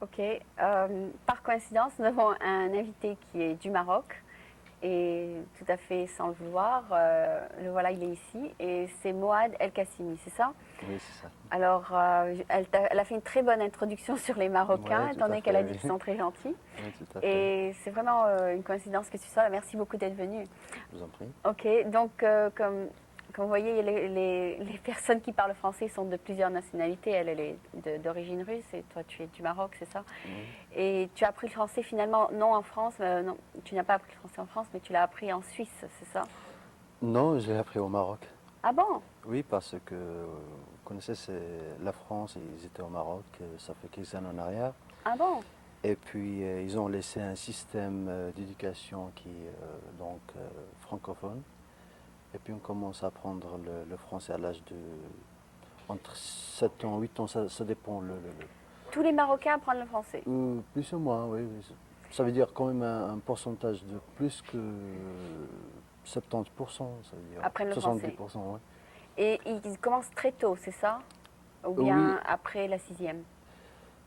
Ok. Par coïncidence, nous avons un invité qui est du Maroc et tout à fait sans le vouloir, le voilà, il est ici et c'est Moad El Kassimi, c'est ça? Oui, c'est ça. Alors, elle a fait une très bonne introduction sur les Oui, Marocains, tout étant à donné qu'elle fait, a dit qu'ils oui. sont très gentils. Oui, tout à fait. Et c'est vraiment une coïncidence que tu sois là. Merci beaucoup d'être venu. Je vous en prie. Ok, donc comme vous voyez, les personnes qui parlent français sont de plusieurs nationalités. Elle est d'origine russe et toi tu es du Maroc, c'est ça? Oui. Et tu as appris le français finalement, non en France, non, tu n'as pas appris le français en France, mais tu l'as appris en Suisse, c'est ça? Non, je l'ai appris au Maroc. Ah bon? Oui, parce que vous connaissez, c'est la France, ils étaient au Maroc, ça fait quelques années en arrière. Ah bon? Et puis ils ont laissé un système d'éducation qui est francophone. Et puis on commence à apprendre le français à l'âge de entre 7 ans, 8 ans, ça dépend. Tous les Marocains apprennent le français. Plus ou moins, oui. Oui. Ça veut dire quand même un pourcentage de plus que 70%, ça veut dire Apprennent le français. 70%, oui. Et ils commencent très tôt, c'est ça? Ou Oui, bien après la sixième?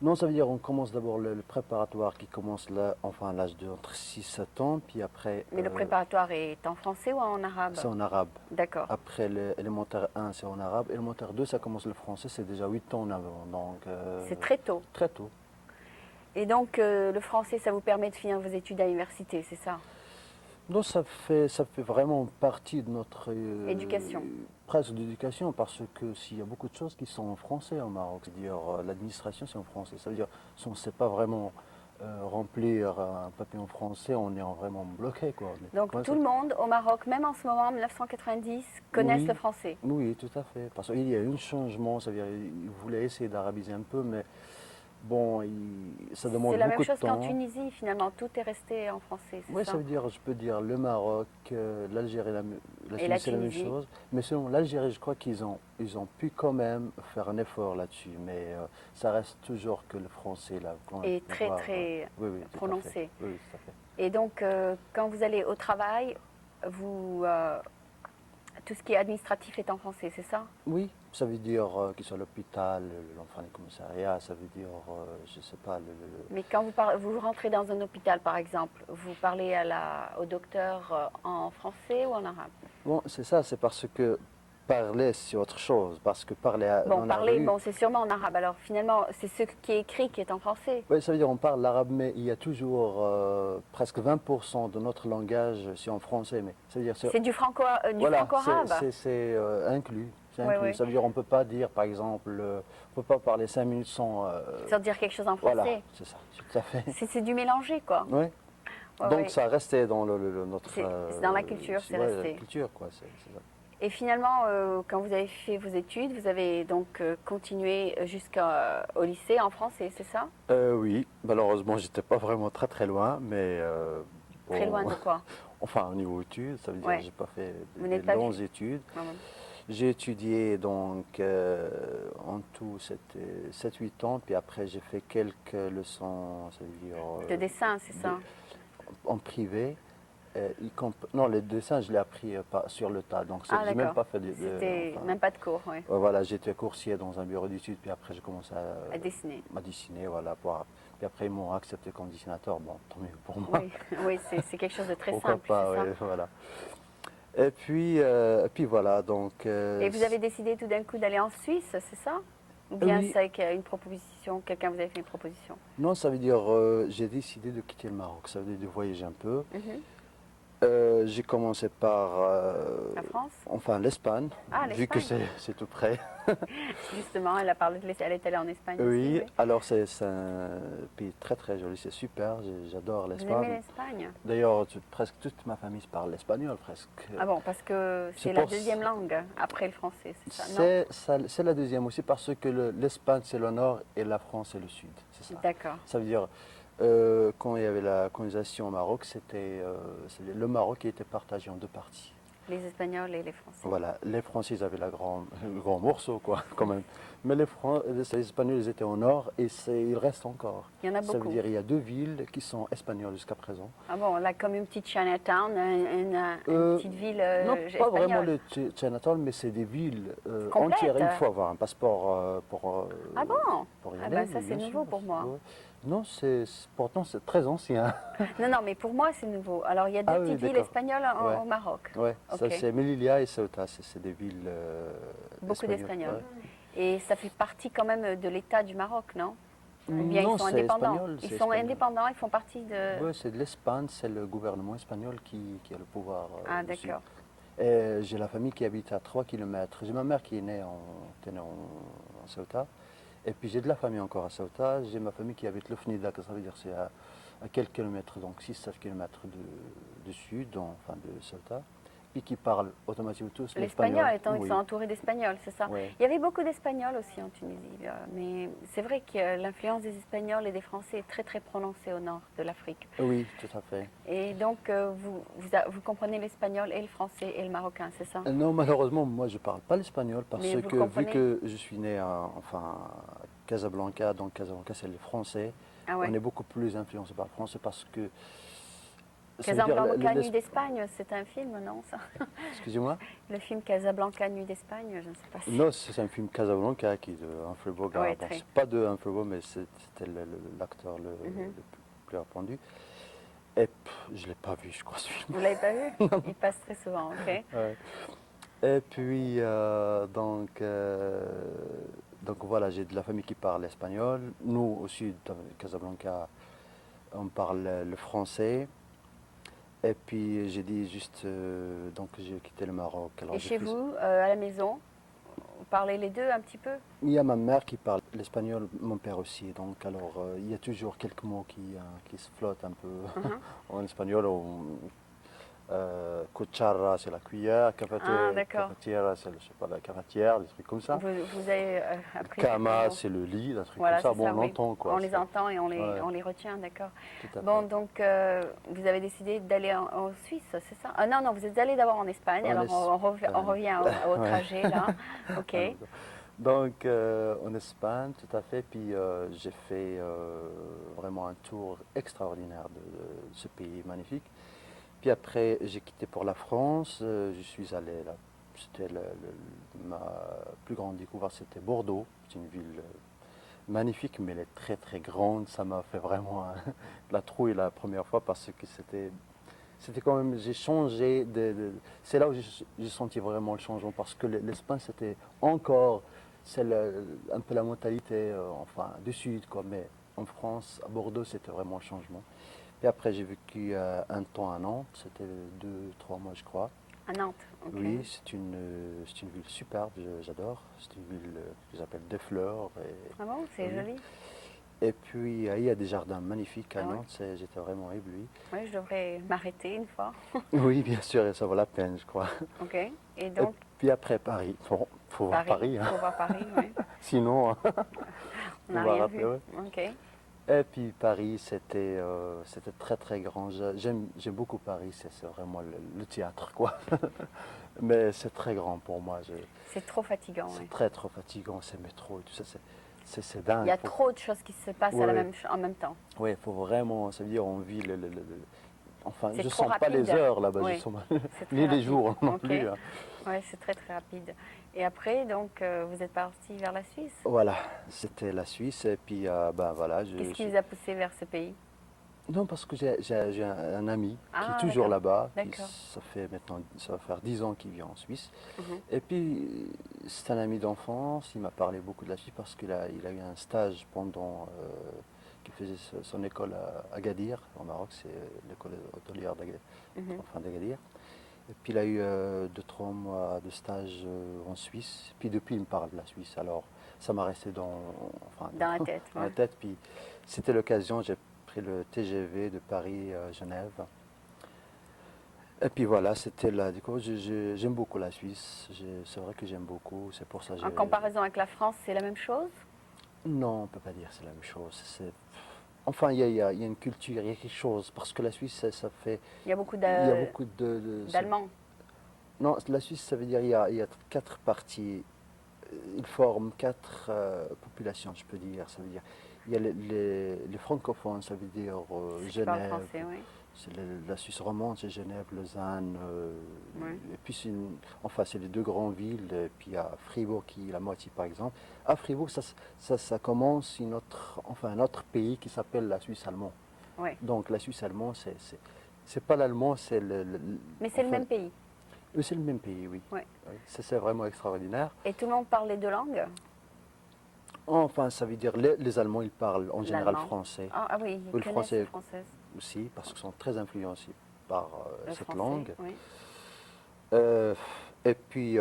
non, ça veut dire on commence d'abord le préparatoire qui commence là, enfin à l'âge de entre 6 7 ans, puis après Mais le préparatoire est en français ou en arabe? c'est en arabe. D'accord. Après l'élémentaire 1 c'est en arabe, élémentaire 2 ça commence le français, c'est déjà 8 ans en avant, donc C'est très tôt. très tôt. Et donc le français, ça vous permet de finir vos études à l'université, c'est ça? Non, ça fait vraiment partie de notre Éducation. presque d'éducation parce que s'il y a beaucoup de choses qui sont en français au Maroc, c'est-à-dire l'administration c'est en français, ça veut dire si on ne sait pas vraiment remplir un papier en français, on est vraiment bloqué quoi. Donc tout le monde au Maroc, même en ce moment, en 1990, connaissent le Oui, français. oui, tout à fait. Parce qu'il y a eu un changement, ça veut dire ils voulaient essayer d'arabiser un peu, mais bon, ça C'est demande la même beaucoup de chose qu'en temps. Tunisie, finalement, tout est resté en français, Oui, c'est ça ça? veut dire, je peux dire le Maroc, l'Algérie, la Et la Tunisie, c'est la même Tunisie. chose. Mais selon l'Algérie, je crois ils ont pu quand même faire un effort là-dessus. Mais ça reste toujours que le français, là, quand même, Et très pouvoir. très Oui, oui, tout à fait. prononcé. Oui, oui, tout à fait. Et donc, quand vous allez au travail, vous, tout ce qui est administratif est en français, c'est ça? Oui, ça veut dire qu'ils sont à l'hôpital, l'enfant des commissariats, ça veut dire, je sais pas, Mais quand vous rentrez dans un hôpital, par exemple, vous parlez au docteur en français ou en arabe? Bon, c'est ça, c'est parce que parler, c'est autre chose. Parce que parler Bon, dans la parler, rue, bon, c'est sûrement en arabe. Alors finalement, c'est ce qui est écrit qui est en français. oui, ça veut dire on parle l'arabe, mais il y a toujours presque 20% de notre langage, c'est en français. Mais ça veut dire, C'est du voilà, franco-arabe. inclus. C'est Oui, inclus. oui. Ça veut dire on ne peut pas dire, par exemple, on ne peut pas parler 5 minutes sans. Sans dire quelque chose en Voilà, français. c'est ça, tout à fait. C'est du mélangé, quoi. Oui. Ouais, Donc ouais. ça restait dans notre. C'est dans la culture, c'est Ouais, la resté. culture, quoi. C'est ça. Et finalement, quand vous avez fait vos études, vous avez donc continué jusqu'au lycée en français, c'est ça? Oui, malheureusement, j'étais pas vraiment très très loin, mais Très bon, loin de quoi? enfin au niveau études, ça veut dire que Ouais. j'ai pas fait Vous des n'êtes pas longues études. non, non. J'ai étudié donc en tout c'était 7-8 ans, puis après j'ai fait quelques leçons, ça veut dire De dessin, c'est de- ça? en privé. Non, les dessins, je l'ai appris sur le tas, donc Ah, j'ai même d'accord. pas fait C'était enfin, même pas de cours, ouais, voilà, j'étais coursier dans un bureau d'études, puis après j'ai commencé à dessiner. à dessiner, voilà, puis après ils m'ont accepté comme dessinateur, bon, tant mieux pour moi, Oui, oui, c'est quelque chose de très pourquoi simple, c'est pas, ça? ouais, voilà. Et puis voilà, donc, Et vous avez décidé tout d'un coup d'aller en Suisse, c'est ça? Ou bien oui, c'est une proposition, quelqu'un vous avait fait une proposition? non, ça veut dire, j'ai décidé de quitter le Maroc, ça veut dire de voyager un peu. Mhm. J'ai commencé par, La France? enfin, l'Espagne, Ah, vu que l'Espagne. c'est tout près. Justement, elle a parlé de elle est allée en Espagne aussi, Oui, oui. alors c'est un pays très très joli, c'est super, j'adore Vous aimez l'Espagne. l'Espagne? D'ailleurs, presque toute ma famille parle l'espagnol, presque. Ah bon, parce que C'est c'est la pour, deuxième langue après le français, c'est ça, non? c'est la deuxième aussi parce que l'Espagne c'est le nord et la France c'est le sud, c'est ça. D'accord. Ça veut dire, quand il y avait la colonisation au Maroc, c'est le Maroc qui était partagé en deux parties. les Espagnols et les Français. Voilà, les Français ils avaient le grand morceau, quoi, quand même. Mais les Espagnols, ils étaient au nord et il reste encore. Il y en a Ça veut beaucoup. dire qu'il y a 2 villes qui sont espagnoles jusqu'à présent. Ah bon, là, comme une petite Chinatown, une petite ville Non, pas vraiment espagnole. le Chinatown, mais c'est des villes entières. Complète. Il faut avoir un passeport Ah bon? pour y Ah aller, ben ça, oui, c'est bien sûr. nouveau pour moi. Ouais. Non, pourtant c'est très ancien. Non, non, mais pour moi, c'est nouveau. Alors, il y a deux Ah oui, petites villes d'accord. espagnoles Ouais. au Maroc. Ouais, ça Ok. c'est Melilla et Ceuta, c'est des villes Beaucoup espagnoles. d'Espagnols. Ouais. Et ça fait partie quand même de l'État du Maroc, non? Ou bien ils Non, sont c'est indépendants? espagnol, Ils c'est sont espagnol. indépendants, ils font partie de... Ouais, c'est de l'Espagne, c'est le gouvernement espagnol qui a le pouvoir Ah, dessus. d'accord. Et j'ai la famille qui habite à 3 kilomètres. J'ai ma mère qui est née en Ceuta. Et puis j'ai de la famille encore à Ceuta. J'ai ma famille qui habite Lofnida, que ça veut dire c'est à quelques kilomètres, donc 6-7 kilomètres du sud, enfin de Ceuta. Et qui parlent automatiquement tous L'espagnol, l'espagnol. étant qu'ils Oui. sont entourés d'Espagnols, c'est ça? Ouais. Il y avait beaucoup d'Espagnols aussi en Tunisie, mais c'est vrai que l'influence des Espagnols et des Français est très très prononcée au nord de l'Afrique. Oui, tout à fait. Et donc vous comprenez l'espagnol et le français et le marocain, c'est ça? Non, malheureusement, moi je ne parle pas l'espagnol parce Mais vous que vu comprenez? que je suis né à Casablanca, donc Casablanca c'est le français, Ah on ouais. est beaucoup plus influencé par le français parce que ça veut dire Casablanca, Nuit d'Espagne, c'est un film, non ça? excusez-moi. Le film Casablanca, Nuit d'Espagne, je ne sais pas si... Non, c'est un film Casablanca qui est de Humphrey Bogart. Oui, Bon, très. c'est pas de Humphrey Bogart, mais c'était l'acteur le Mhm. plus répandu. Et je l'ai pas vu, je crois, ce film. Vous l'avez pas vu? Il passe très souvent, ok. Ouais. Et puis, donc voilà, j'ai de la famille qui parle espagnol. Nous, au sud de Casablanca, on parle le français. Et puis, j'ai dit juste, donc j'ai quitté le Maroc. Alors, Et j'ai chez fait- vous, à la maison, vous parlez les deux un petit peu? Il y a ma mère qui parle l'espagnol, mon père aussi. Donc, alors, il y a toujours quelques mots qui se flottent un peu Mhm. en espagnol. Cuchara, c'est la cuillère. Ah, d'accord. Cafetière, c'est je sais pas, la cafetière, des trucs comme ça. Vous avez appris quelques Kama, mots. c'est le lit, des trucs Voilà, comme ça. c'est Bon, ça, on oui. entend quoi. On les entend et Ouais, on les retient, d'accord. tout à Bon, fait. donc vous avez décidé d'aller en Suisse, c'est ça? Ah, non, non, vous êtes allé d'abord en Espagne, En alors on Espagne. revient au Ouais. trajet là. Ok. Donc, en Espagne, tout à fait. Puis, j'ai fait vraiment un tour extraordinaire de ce pays magnifique. Puis après, j'ai quitté pour la France. Je suis allé là. C'était ma plus grande découverte, c'était Bordeaux. C'est une ville magnifique, mais elle est très très grande. Ça m'a fait vraiment la trouille la première fois parce que c'était quand même, j'ai changé. C'est là où j'ai senti vraiment le changement parce que l'Espagne, c'était encore, un peu la mentalité, enfin, du sud, quoi. Mais en France, à Bordeaux, c'était vraiment le changement. Et après, j'ai vécu un temps à Nantes, c'était 2, 3 mois, je crois. À Nantes, ok. Oui, c'est une ville superbe, j'adore. C'est une ville que j'appelle des fleurs. Ah bon, c'est Oui. joli. Et puis, il y a des jardins magnifiques à Ah ouais. Nantes, j'étais vraiment ébloui. Oui, je devrais m'arrêter une fois. Oui, bien sûr, et ça vaut la peine, je crois. Ok. Et Et donc, puis après, Paris. Bon, faut voir Paris, hein. faut voir Paris, oui. Sinon, On n'a on va rien rater, vu. ouais. Ok. Et puis Paris, c'était très très grand. J'aime beaucoup Paris, c'est vraiment le théâtre, quoi. Mais c'est très grand pour moi. C'est trop fatigant, C'est oui. très trop fatigant, ces métros et tout ça. C'est Il dingue. y a trop de choses qui se passent Ouais. en même temps. Oui, il faut vraiment, ça veut dire on vit enfin, C'est je trop sens pas les rapide. heures là-bas, Oui, je sens c'est très ni les rapide. jours non Ok. plus, hein. Oui, c'est très très rapide. Et après, donc, vous êtes parti vers la Suisse. Voilà, c'était la Suisse et puis ben voilà. Qu'est-ce qui vous a poussé vers ce pays? Non, parce que j'ai un ami qui est Ah, toujours d'accord. là-bas. D'accord. Ça va faire 10 ans qu'il vit en Suisse. Mhm. Et puis, c'est un ami d'enfance. Il m'a parlé beaucoup de la Suisse parce qu'il il a eu un stage pendant qu'il faisait son école à Agadir, au Maroc. C'est l'école hôtelière Mhm. d'Agadir. Et puis, il a eu 2, 3 mois de stage en Suisse. Puis, depuis, il me parle de la Suisse. Alors, ça m'a resté Dans la tête. dans Ouais. la tête. Puis, c'était l'occasion. J'ai pris le TGV de Paris à Genève. Et puis voilà, c'était la découverte. J'aime beaucoup la Suisse. C'est vrai que j'aime beaucoup. C'est pour ça que En comparaison avec la France, c'est la même chose? Non, on ne peut pas dire que c'est la même chose. Enfin, il y a une culture, il y a quelque chose. Parce que la Suisse, ça fait. Il y a beaucoup Il y a beaucoup d'Allemands. Non, la Suisse, ça veut dire il y a quatre parties. Ils forment quatre populations, je peux dire. Ça veut dire il y a les francophones, ça veut dire Ceux qui parlent Genève, français, oui. c'est la Suisse romande, c'est Genève, Lausanne, Oui. et puis enfin c'est les deux grandes villes, et puis il y a Fribourg qui est la moitié par exemple. À Fribourg, ça commence un autre pays qui s'appelle la Suisse allemande. Oui. Donc la Suisse allemande, c'est pas l'allemand, c'est Mais c'est le enfin, même pays. c'est le même pays, oui. Oui. Oui, ça c'est vraiment extraordinaire. Et tout le monde parle les deux langues? Enfin, ça veut dire les Allemands, ils parlent en général L'allemand. français. Ah oui, Ou ils le connaissent le français français. aussi, parce qu'ils sont très influencés par Le cette français, langue. oui. Euh, et puis,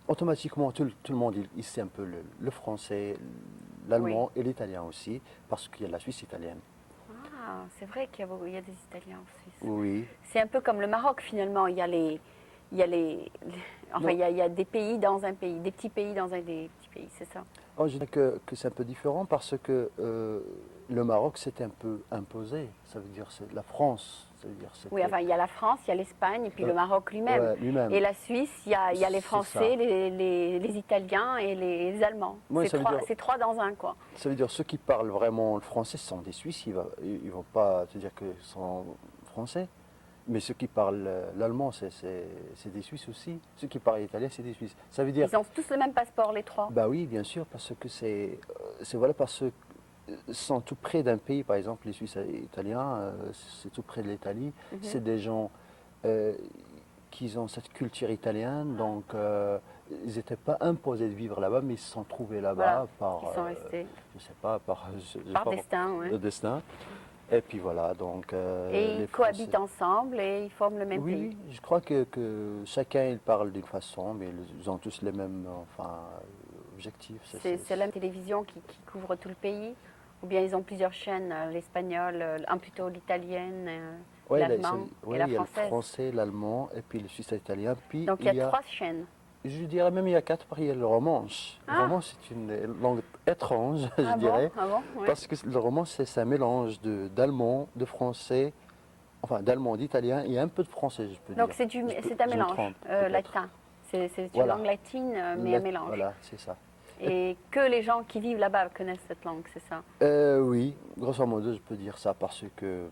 automatiquement, tout le monde, il sait un peu le français, Oui. l'allemand et l'italien aussi, parce qu'il y a la Suisse italienne. Ah, c'est vrai il y a des Italiens en Suisse. Oui. C'est un peu comme le Maroc finalement. Il y a enfin, Non, il y a des pays dans un pays, des petits pays dans des petits pays, c'est ça. oh, je dirais que c'est un peu différent parce que le Maroc s'est un peu imposé. Ça veut dire c'est la France. Ça veut dire Oui, c'était enfin, il y a la France, il y a l'Espagne et puis le Maroc lui-même. ouais, lui-même. Et la Suisse, il y a les C'est ça. Français, les Italiens et les Allemands. Moi, C'est trois dans un, quoi. ça veut dire ceux qui parlent vraiment le français ce sont des Suisses. Ils vont pas te dire qu'ils sont français. Mais ceux qui parlent l'allemand, c'est des Suisses aussi. Ceux qui parlent italien, c'est des Suisses. Ça veut dire, Ils ont tous le même passeport, les trois. bah oui, bien sûr, parce que voilà, parce que sont tout près d'un pays, par exemple, les Suisses et Italiens, c'est tout près de l'Italie. Mhm. C'est des gens euh, qui ont cette culture italienne, donc ils n'étaient pas imposés de vivre là-bas, mais ils se sont trouvés Voilà, là-bas par, ils sont restés. je sais pas, je sais Par pas, destin, oui. le destin. Et puis voilà, donc Et les ils Français. cohabitent ensemble et ils forment le même Oui, pays. oui, je crois que chacun il parle d'une façon, mais ils ont tous les mêmes objectifs. C'est la télévision qui couvre tout le pays. Ou bien ils ont plusieurs chaînes, l'espagnol, un plutôt l'italienne, Ouais, l'allemand et ouais, la il y a le française. français, l'allemand et puis le suisse italien. Puis Donc il y il a y a, trois chaînes. je dirais même il y a quatre, il y a le romanche. Le Ah, romanche c'est une langue étrange, je dirais, ah bon, oui. parce que le romanche c'est un mélange d'allemand, de français, enfin d'allemand, d'italien et un peu de français, je peux Donc dire. c'est un Je me mélange trompe peut-être. latin. C'est une Voilà, langue latine, mais un mélange. voilà, c'est ça. Et que les gens qui vivent là-bas connaissent cette langue, c'est ça. Oui, grosso modo, je peux dire ça parce que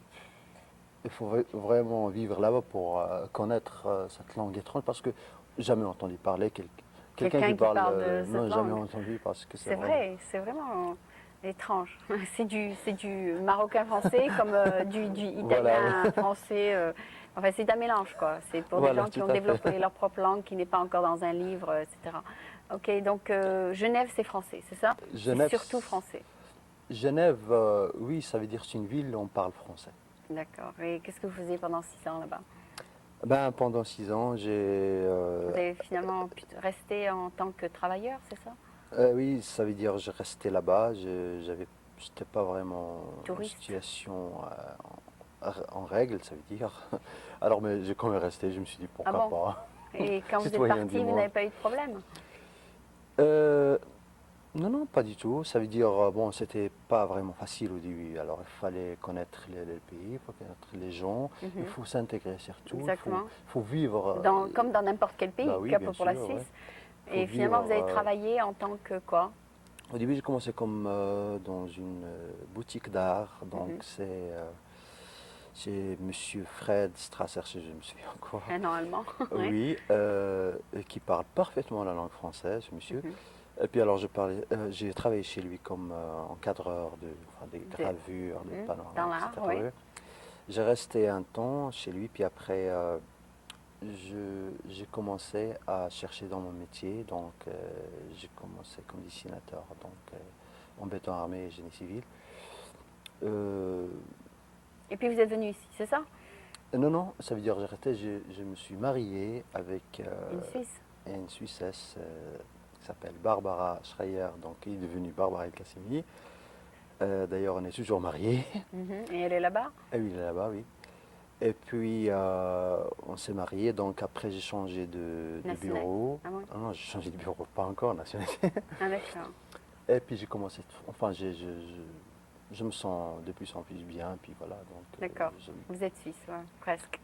il faut vraiment vivre là-bas pour connaître cette langue étrange parce que jamais entendu parler quelqu'un qui Quelqu'un qui parle parle de cette non jamais langue. entendu parce que c'est C'est vraiment vrai, c'est vraiment étrange. C'est du marocain français comme du voilà italien français. Enfin, c'est un mélange, quoi. C'est pour des voilà gens tout qui ont à fait. développé leur propre langue, qui n'est pas encore dans un livre, etc. Ok, donc Genève, c'est français, c'est ça? C'est Genève, surtout français. Genève, oui, ça veut dire c'est une ville où on parle français. D'accord. Et qu'est-ce que vous faisiez pendant 6 ans là-bas? Ben pendant 6 ans, Vous avez finalement pu rester en tant que travailleur, c'est ça? oui, ça veut dire je restais là-bas, j'étais pas vraiment en Touriste. situation en règle, ça veut dire. Alors mais j'ai quand même resté, je me suis dit Ah pourquoi bon? pas. Et quand vous êtes Citoyen du parti, vous monde. n'avez pas eu de problème? Euh, non, non, pas du tout. Ça veut dire, bon, c'était pas vraiment facile au début. Alors, il fallait connaître le pays, il faut connaître les gens, il Mhm. faut s'intégrer surtout, Exactement. faut vivre. Comme dans n'importe quel Bah pays, oui, cap bien pour la sûr, ouais. Suisse. Faut Et finalement, vivre. vous avez travaillé en tant que quoi? Au début, j'ai commencé comme dans une boutique d'art. Donc, Mhm. c'est Monsieur Fred Strasser, si je me souviens encore. Un an allemand. Ouais. Oui, qui parle parfaitement la langue française, ce monsieur. Mhm. Et puis alors j'ai travaillé chez lui comme encadreur des De- gravures, des Dans panoramiques, l'art, etc. oui. Ouais. J'ai resté un temps chez lui, puis après j'ai commencé à chercher dans mon métier. Donc j'ai commencé comme dessinateur, donc en béton armé et génie civil. Euh, Et puis vous êtes venu ici, c'est ça? non, non, ça veut dire je me suis marié avec Une Suisse. une Suissesse qui s'appelle Barbara Schreier, donc qui est devenue Barbara El Kassimi. D'ailleurs, on est toujours mariés. Mhm. Et elle est là-bas? Ah oui, il est là-bas, oui. Et puis, on s'est mariés, donc après, j'ai changé de Nationale. bureau. Ah bon? Ah non, j'ai changé de bureau, pas encore, nationalité. Ah d'accord. Et puis, j'ai commencé, enfin, je me sens de plus en plus bien, puis voilà. Donc, D'accord. Vous êtes suisse, ouais, presque.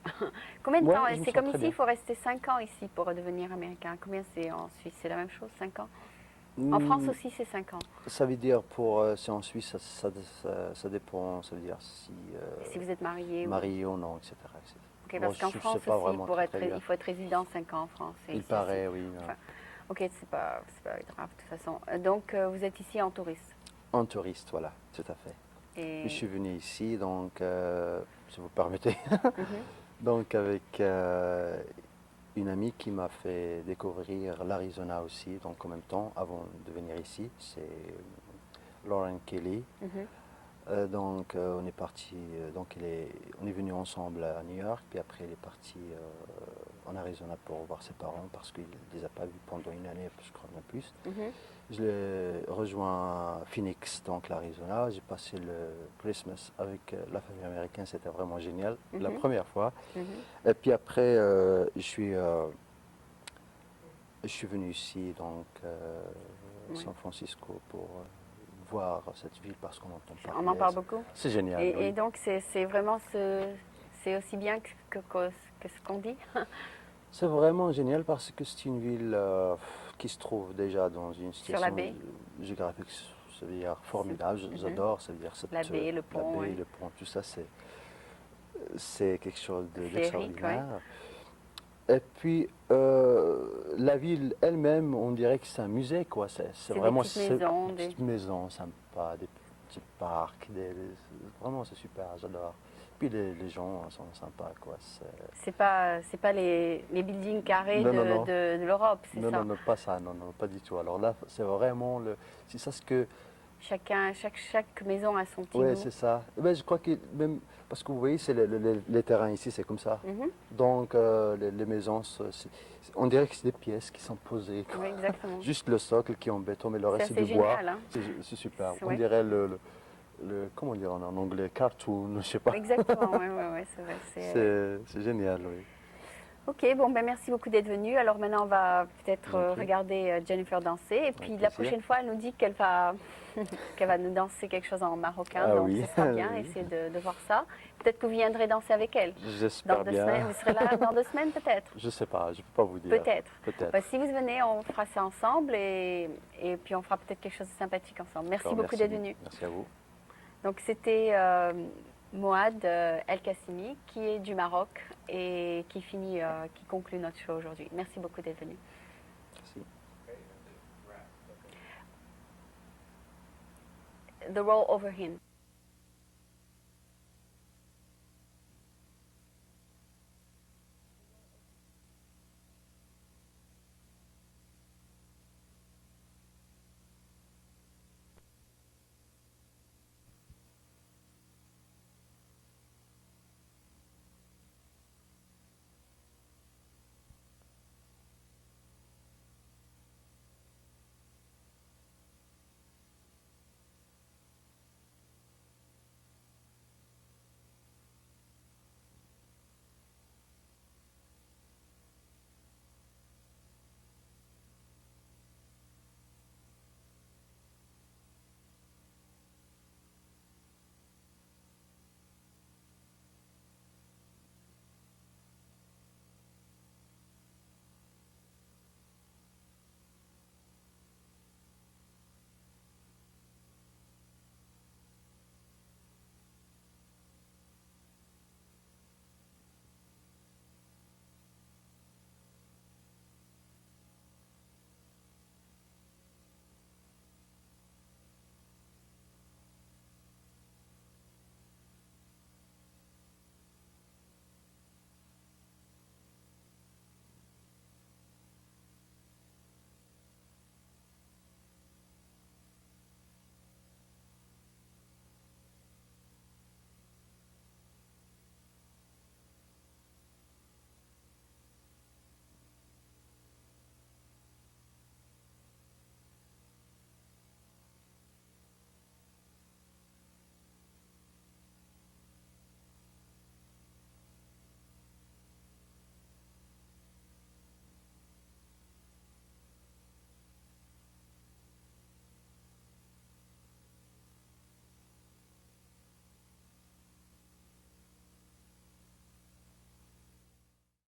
Combien de Ouais, temps? je me C'est sens comme très ici, bien. il faut rester 5 ans ici pour devenir américain. Combien c'est en Suisse? C'est la même chose, 5 ans? En France Hmm, aussi, c'est 5 ans. ça veut dire pour, si en Suisse, ça dépend, ça veut dire si Si vous êtes marié ou... marié ou non, etc. etc. Ok, Bon, parce qu'en je ne sais France pas aussi, vraiment très, très bien. il faut être résident 5 ans en France. Et Il ici aussi. paraît, oui. Enfin, ok, c'est pas grave de toute façon. Donc, vous êtes ici en touriste. En touriste, voilà, tout à fait. Puis je Et... suis venu ici, donc, si vous permettez, Mhm, donc avec une amie qui m'a fait découvrir l'Arizona aussi, donc en même temps, avant de venir ici, c'est Lauren Kelly. mhm, Donc on est parti, donc on est venu ensemble à New York, puis après il est parti en Arizona pour voir ses parents parce qu'il ne les a pas vus pendant une année, je crois même plus. mhm. Je l'ai rejoint à Phoenix, donc l'Arizona. J'ai passé le Christmas avec la famille américaine, c'était vraiment génial, la Mhm, première fois. mhm. Et puis après, je suis venu ici, donc Oui. San Francisco, pour voir cette ville parce qu'on entend On en parler. parle beaucoup. C'est génial, Et oui. donc, c'est vraiment c'est aussi bien que ce qu'on dit. C'est vraiment génial parce que c'est une ville qui se trouve déjà dans une Sur la situation baie. géographique, ça veut dire formidable. Mhm. J'adore, ça veut dire La baie, le la pont, baie, oui. le pont, tout ça, c'est quelque chose Féerique, oui. d'extraordinaire. Et puis la ville elle-même, on dirait que c'est un musée, quoi. C'est C'est des vraiment petites maisons, une des... petite maison sympa, des petits parcs, vraiment c'est super, j'adore. Puis les gens sont sympas, quoi. C'est pas les buildings carrés Non, non, non. de l'Europe, c'est Non, non, ça. non, pas ça, non, non, pas du tout. Alors là, c'est vraiment c'est ça ce que, Chaque maison a son petit ouais, goût. c'est ça. Ben, je crois que même, parce que vous voyez, c'est les terrains ici, c'est comme ça. Mhm. Donc les maisons, on dirait que c'est des pièces qui sont posées, quoi. Oui, exactement. Juste le socle qui est en béton, mais le C'est reste c'est assez du bois. génial, hein. C'est super. On Ouais. dirait comment dire en anglais, cartoon, je sais pas. Exactement, oui, oui, oui, c'est vrai. C'est génial, oui. Ok, bon, ben merci beaucoup d'être venu. Alors maintenant, on va Je peut-être vous en prie. regarder Jennifer danser. Et puis Avec la plaisir. prochaine fois, elle nous dit qu'elle va, qu'elle va nous danser quelque chose en marocain. Ah Donc oui, ce sera bien, oui. essayer de voir ça. Peut-être que vous viendrez danser avec elle. Dans J'espère 2 semaines, bien. vous serez là dans 2 semaines peut-être. Je sais pas, je peux pas vous dire. Peut-être. Peut-être. Ben, si vous venez, on fera ça ensemble et puis on fera peut-être quelque chose de sympathique ensemble. Merci D'accord, beaucoup merci. d'être venu. Merci à vous. Donc c'était Moad El Kassimi qui est du Maroc et qui conclut notre show aujourd'hui. Merci beaucoup d'être venu. Merci. The roll over him.